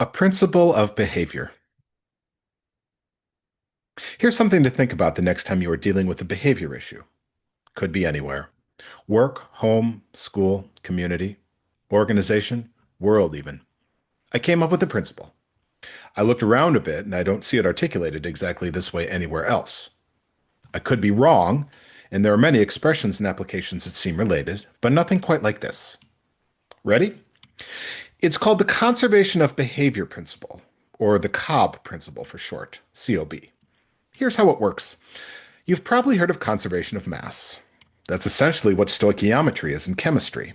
A principle of behavior. Here's something to think about the next time you are dealing with a behavior issue. Could be anywhere. Work, home, school, community, organization, world even. I came up with a principle. I looked around a bit and I don't see it articulated exactly this way anywhere else. I could be wrong, and there are many expressions and applications that seem related, but nothing quite like this. Ready? It's called the conservation of behavior principle, or the COB principle for short, COB. Here's how it works. You've probably heard of conservation of mass. That's essentially what stoichiometry is in chemistry.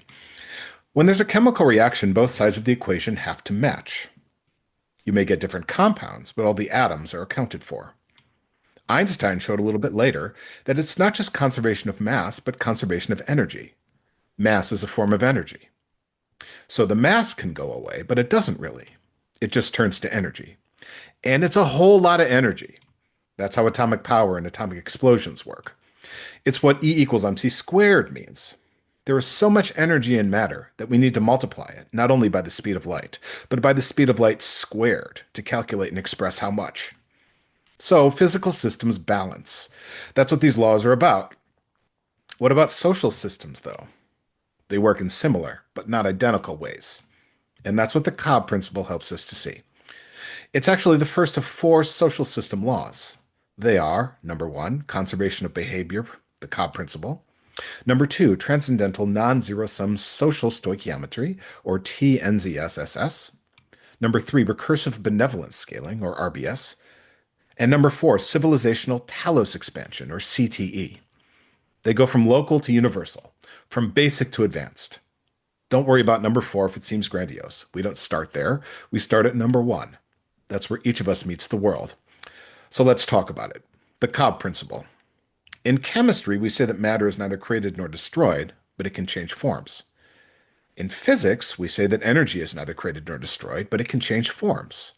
When there's a chemical reaction, both sides of the equation have to match. You may get different compounds, but all the atoms are accounted for. Einstein showed a little bit later that it's not just conservation of mass, but conservation of energy. Mass is a form of energy. So the mass can go away, but it doesn't really. It just turns to energy. And it's a whole lot of energy. That's how atomic power and atomic explosions work. It's what E equals mc squared means. There is so much energy in matter that we need to multiply it, not only by the speed of light, but by the speed of light squared to calculate and express how much. So physical systems balance. That's what these laws are about. What about social systems, though? They work in similar, but not identical ways. And that's what the Cobb principle helps us to see. It's actually the first of four social system laws. They are, number one, conservation of behavior, the Cobb principle. Number two, transcendental non-zero sum social stoichiometry, or TNZSSS. Number three, recursive benevolence scaling, or RBS. And number four, civilizational talos expansion, or CTE. They go from local to universal, from basic to advanced. Don't worry about number four if it seems grandiose. We don't start there. We start at number one. That's where each of us meets the world. So let's talk about it. The Cobb principle. In chemistry, we say that matter is neither created nor destroyed, but it can change forms. In physics, we say that energy is neither created nor destroyed, but it can change forms.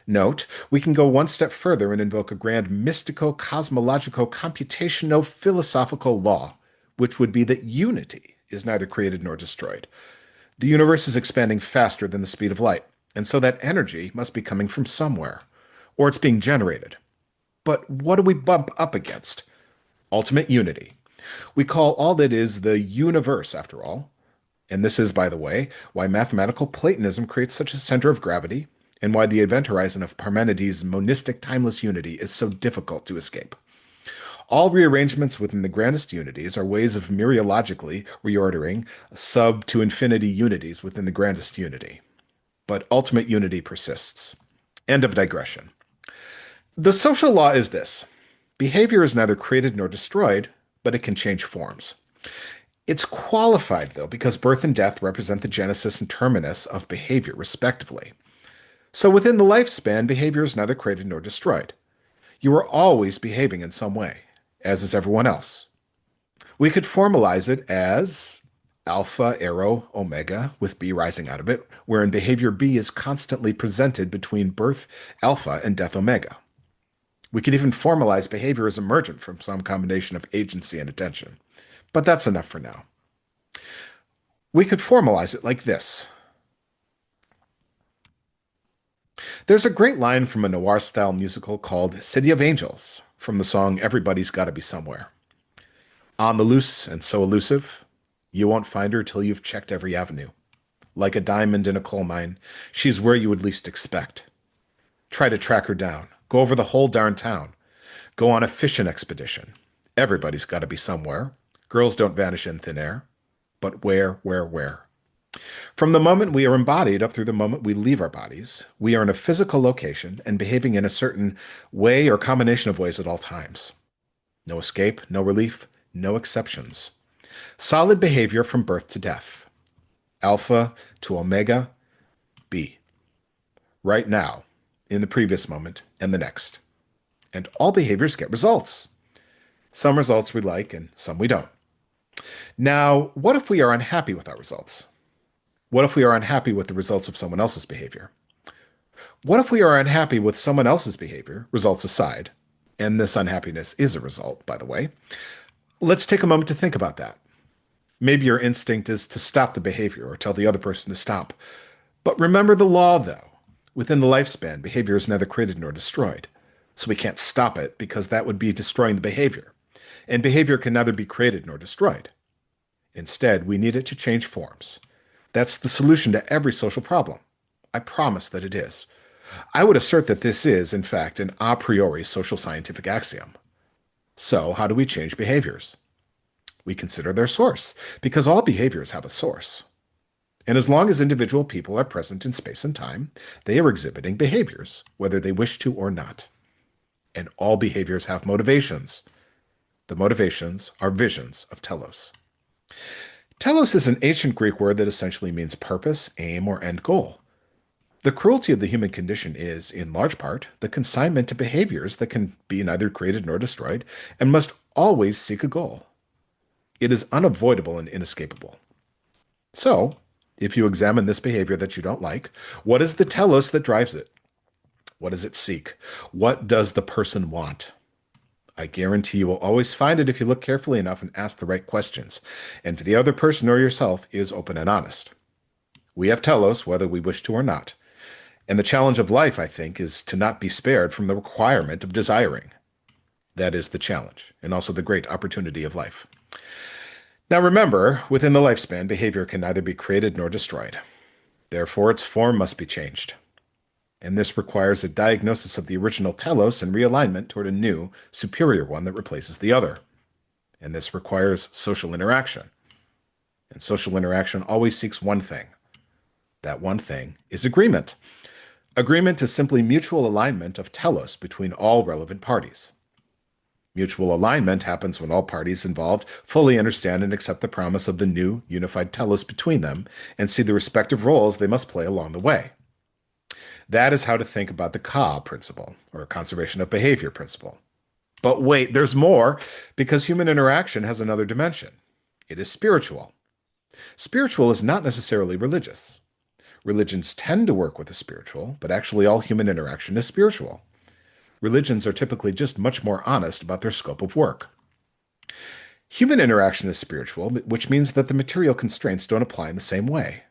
Note, we can go one step further and invoke a grand mystico-cosmologico-computational-philosophical law, which would be that unity is neither created nor destroyed. The universe is expanding faster than the speed of light, and so that energy must be coming from somewhere, or it's being generated. But what do we bump up against? Ultimate unity. We call all that is the universe, after all. And this is, by the way, why mathematical Platonism creates such a center of gravity, and why the event horizon of Parmenides' monistic timeless unity is so difficult to escape. All rearrangements within the grandest unities are ways of mereologically reordering sub to infinity unities within the grandest unity. But ultimate unity persists. End of digression. The social law is this. Behavior is neither created nor destroyed, but it can change forms. It's qualified, though, because birth and death represent the genesis and terminus of behavior, respectively. So within the lifespan, behavior is neither created nor destroyed. You are always behaving in some way, as is everyone else. We could formalize it as alpha, arrow, omega, with B rising out of it, wherein behavior B is constantly presented between birth alpha and death omega. We could even formalize behavior as emergent from some combination of agency and attention. But that's enough for now. We could formalize it like this. There's a great line from a noir-style musical called City of Angels, from the song Everybody's Gotta Be Somewhere. On the loose and so elusive, you won't find her till you've checked every avenue. Like a diamond in a coal mine, she's where you would least expect. Try to track her down. Go over the whole darn town. Go on a fishing expedition. Everybody's gotta be somewhere. Girls don't vanish in thin air. But where? From the moment we are embodied up through the moment we leave our bodies, we are in a physical location and behaving in a certain way or combination of ways at all times. No escape, no relief, no exceptions. Solid behavior from birth to death. Alpha to omega, B. Right now, in the previous moment, and the next. And all behaviors get results. Some results we like and some we don't. Now, what if we are unhappy with our results? What if we are unhappy with the results of someone else's behavior? What if we are unhappy with someone else's behavior, results aside, and this unhappiness is a result, by the way? Let's take a moment to think about that. Maybe your instinct is to stop the behavior or tell the other person to stop. But remember the law, though. Within the lifespan, behavior is neither created nor destroyed. So we can't stop it because that would be destroying the behavior. And behavior can neither be created nor destroyed. Instead, we need it to change forms. That's the solution to every social problem. I promise that it is. I would assert that this is, in fact, an a priori social scientific axiom. So, how do we change behaviors? We consider their source, because all behaviors have a source. And as long as individual people are present in space and time, they are exhibiting behaviors, whether they wish to or not. And all behaviors have motivations. The motivations are visions of telos. Telos is an ancient Greek word that essentially means purpose, aim, or end goal. The cruelty of the human condition is, in large part, the consignment to behaviors that can be neither created nor destroyed and must always seek a goal. It is unavoidable and inescapable. So, if you examine this behavior that you don't like, what is the telos that drives it? What does it seek? What does the person want? I guarantee you will always find it if you look carefully enough and ask the right questions, and for the other person or yourself is open and honest. We have telos whether we wish to or not. And the challenge of life, I think, is to not be spared from the requirement of desiring. That is the challenge, and also the great opportunity of life. Now remember, within the lifespan, behavior can neither be created nor destroyed. Therefore, its form must be changed. And this requires a diagnosis of the original telos and realignment toward a new, superior one that replaces the other. And this requires social interaction. And social interaction always seeks one thing. That one thing is agreement. Agreement is simply mutual alignment of telos between all relevant parties. Mutual alignment happens when all parties involved fully understand and accept the promise of the new, unified telos between them and see the respective roles they must play along the way. That is how to think about the Ka principle, or conservation of behavior principle. But wait, there's more, because human interaction has another dimension. It is spiritual. Spiritual is not necessarily religious. Religions tend to work with the spiritual, but actually all human interaction is spiritual. Religions are typically just much more honest about their scope of work. Human interaction is spiritual, which means that the material constraints don't apply in the same way.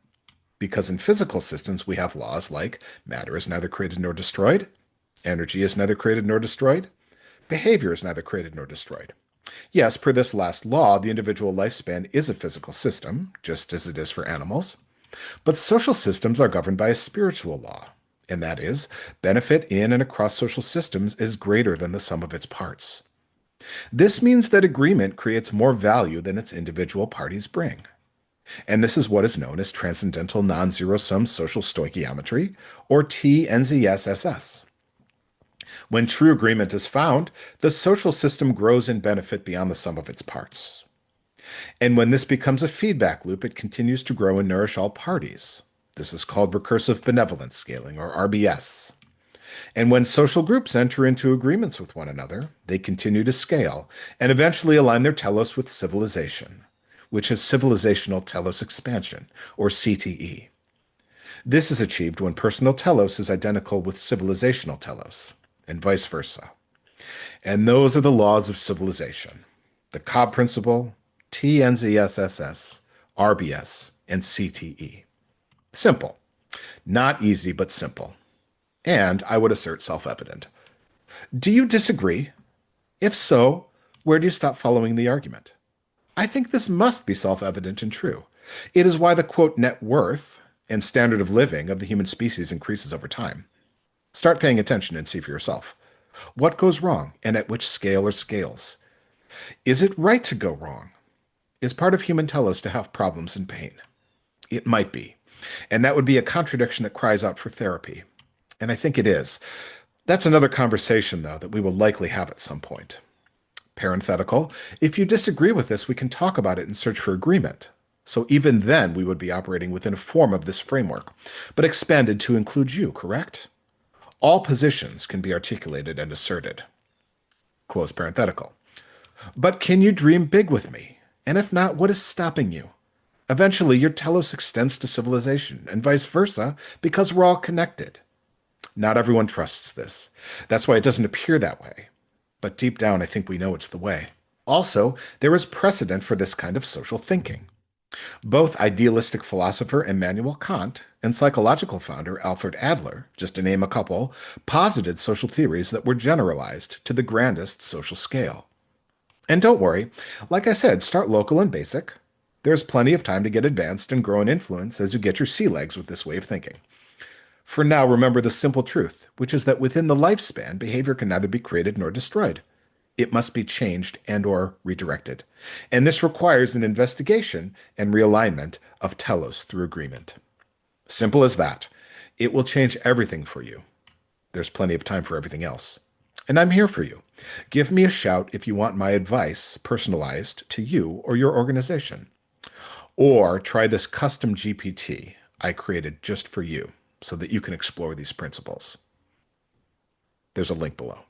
Because in physical systems we have laws like matter is neither created nor destroyed, energy is neither created nor destroyed, behavior is neither created nor destroyed. Yes, per this last law, the individual lifespan is a physical system, just as it is for animals. But social systems are governed by a spiritual law, and that is, benefit in and across social systems is greater than the sum of its parts. This means that agreement creates more value than its individual parties bring. And this is what is known as transcendental non-zero-sum social stoichiometry, or TNZSSS. When true agreement is found, the social system grows in benefit beyond the sum of its parts. And when this becomes a feedback loop, it continues to grow and nourish all parties. This is called recursive benevolence scaling, or RBS. And when social groups enter into agreements with one another, they continue to scale and eventually align their telos with civilization, which is civilizational telos expansion, or CTE. This is achieved when personal telos is identical with civilizational telos, and vice versa. And those are the laws of civilization: the Cobb principle, TNZSSS, RBS, and CTE. Simple. Not easy, but simple. And I would assert self-evident. Do you disagree? If so, where do you stop following the argument? I think this must be self-evident and true. It is why the, quote, net worth and standard of living of the human species increases over time. Start paying attention and see for yourself. What goes wrong, and at which scale or scales? Is it right to go wrong? Is part of human telos to have problems and pain? It might be. And that would be a contradiction that cries out for therapy. And I think it is. That's another conversation, though, that we will likely have at some point. Parenthetical, if you disagree with this, we can talk about it and search for agreement. So even then, we would be operating within a form of this framework, but expanded to include you, correct? All positions can be articulated and asserted. Close parenthetical. But can you dream big with me? And if not, what is stopping you? Eventually, your telos extends to civilization, and vice versa, because we're all connected. Not everyone trusts this. That's why it doesn't appear that way. But deep down, I think we know it's the way. Also, there is precedent for this kind of social thinking. Both idealistic philosopher Immanuel Kant and psychological founder Alfred Adler, just to name a couple, posited social theories that were generalized to the grandest social scale. And don't worry, like I said, start local and basic. There's plenty of time to get advanced and grow in influence as you get your sea legs with this way of thinking. For now, remember the simple truth, which is that within the lifespan, behavior can neither be created nor destroyed. It must be changed and or redirected. And this requires an investigation and realignment of telos through agreement. Simple as that. It will change everything for you. There's plenty of time for everything else. And I'm here for you. Give me a shout if you want my advice personalized to you or your organization. Or try this custom GPT I created just for you so that you can explore these principles. There's a link below.